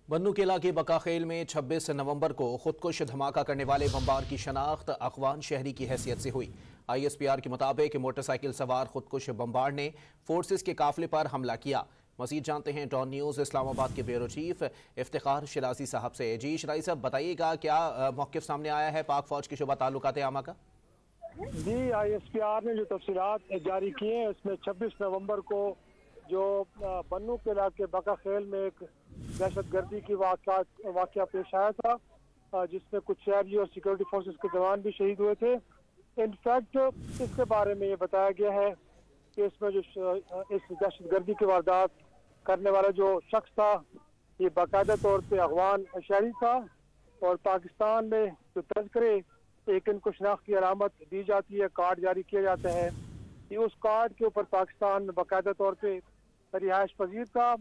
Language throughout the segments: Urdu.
بنو قلعہ کے بقاخیل میں 26 نومبر کو خودکش دھماکہ کرنے والے بمبار کی شناخت افغان شہری کی حیثیت سے ہوئی۔ آئی ایس پی آر کے مطابق موٹر سائیکل سوار خودکش بمبار نے فورسز کے قافلے پر حملہ کیا۔ مزید جانتے ہیں ڈان نیوز اسلام آباد کے بیورو چیف افتخار شرازی صاحب سے۔ جی شرازی صاحب بتائیے گا کیا موقف سامنے آیا ہے پاک فوج کے شعبہ تعلقات عامہ کا؟ جی آئی ایس پی آر نے جو تفصیلات جاری کی ہیں اس میں 26 نومبر کو جو بنو قلعہ کے بقاخیل میں ایک دہشت گردی کی واقعہ پیش آیا تھا جس میں کچھ شہری اور سیکورٹی فورسز کے جوان بھی شہید ہوئے تھے۔ انفیکٹ اس کے بارے میں یہ بتایا گیا ہے کہ اس میں جو اس دہشت گردی کی واردات کرنے والا جو شخص تھا یہ باقاعدہ طور پہ افغان شہری تھا اور پاکستان میں جو تذکرے ایک ان کو شناخت کی علامت دی جاتی ہے، کارڈ جاری کیا جاتا ہے، یہ اس کارڈ کے اوپر پاکستان میں باقاعدہ طور پہ رہائش پذیر تھا۔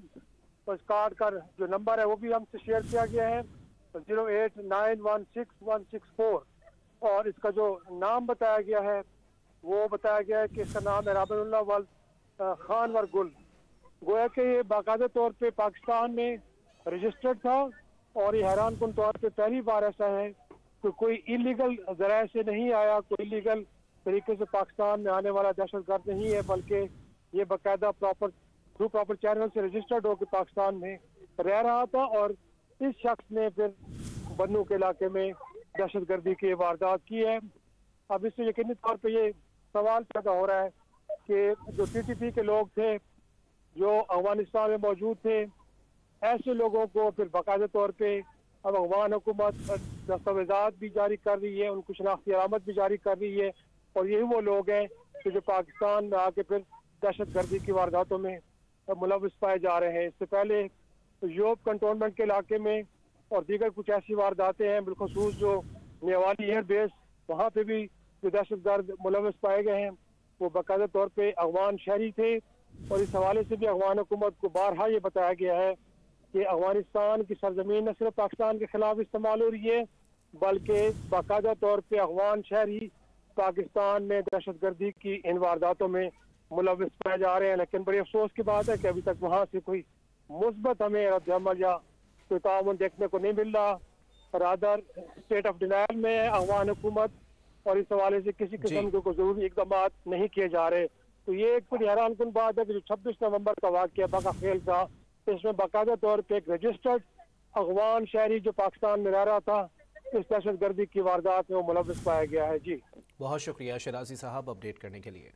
اس کارڈ کا جو نمبر ہے وہ بھی ہم سے شیئر کیا گیا ہے 08916164164 اور اس کا جو نام بتایا گیا ہے وہ بتایا گیا ہے کہ اس کا نام ہے رابن اللہ خان ورگل۔ گویا کہ یہ باقاعدہ طور پہ پاکستان میں رجسٹرڈ تھا اور یہ حیران کن طور پہ پہلی بار ایسا ہے کہ کوئی انلیگل ذرائع سے نہیں آیا، کوئی انلیگل طریقے سے پاکستان میں آنے والا دہشت گرد نہیں ہے، بلکہ یہ باقاعدہ پراپر چینل سے رجسٹرڈ ہو کے پاکستان میں رہ رہا تھا اور اس شخص نے پھر بنو کے علاقے میں دہشت گردی کی واردات کی ہے۔ اب اس سے یقینی طور پہ یہ سوال پیدا ہو رہا ہے کہ جو ٹی ٹی پی کے لوگ تھے جو افغانستان میں موجود تھے، ایسے لوگوں کو پھر باقاعدہ طور پہ اب افغان حکومت دستاویزات بھی جاری کر رہی ہے، ان کو شناختی علامت بھی جاری کر رہی ہے اور یہی وہ لوگ ہیں کہ جو پاکستان میں آ کے پھر دہشت گردی کی وارداتوں میں ملوث پائے جا رہے ہیں۔ اس سے پہلے یوب کنٹونمنٹ کے علاقے میں اور دیگر کچھ ایسی وارداتیں ہیں، بالخصوص جو نیوالی ایئر بیس وہاں پہ بھی جو دہشت گرد ملوث پائے گئے ہیں وہ باقاعدہ طور پہ افغان شہری تھے اور اس حوالے سے بھی افغان حکومت کو بارہا یہ بتایا گیا ہے کہ افغانستان کی سرزمین نہ صرف پاکستان کے خلاف استعمال ہو رہی ہے بلکہ باقاعدہ طور پہ افغان شہری پاکستان میں دہشت گردی کی ان وارداتوں میں ملوث پائے جا رہے ہیں۔ لیکن بڑی افسوس کی بات ہے کہ ابھی تک وہاں سے کوئی مثبت ہمیں رد عمل یا کوئی تعاون دیکھنے کو نہیں مل رہا۔ رادر اسٹیٹ آف ڈینائل میں افغان حکومت اور اس حوالے سے کسی قسم کے کوئی ضروری اقدامات نہیں کیے جا رہے۔ تو یہ ایک بڑی حیران کن بات ہے کہ جو 26 نومبر کا واقعہ بقاخیل کا، اس میں باقاعدہ طور پہ ایک رجسٹرڈ افغان شہری جو پاکستان میں رہ رہا تھا اس دہشت گردی کی واردات میں وہ ملوث پایا گیا ہے۔ جی بہت شکریہ شرازی صاحب اپڈیٹ کرنے کے لیے۔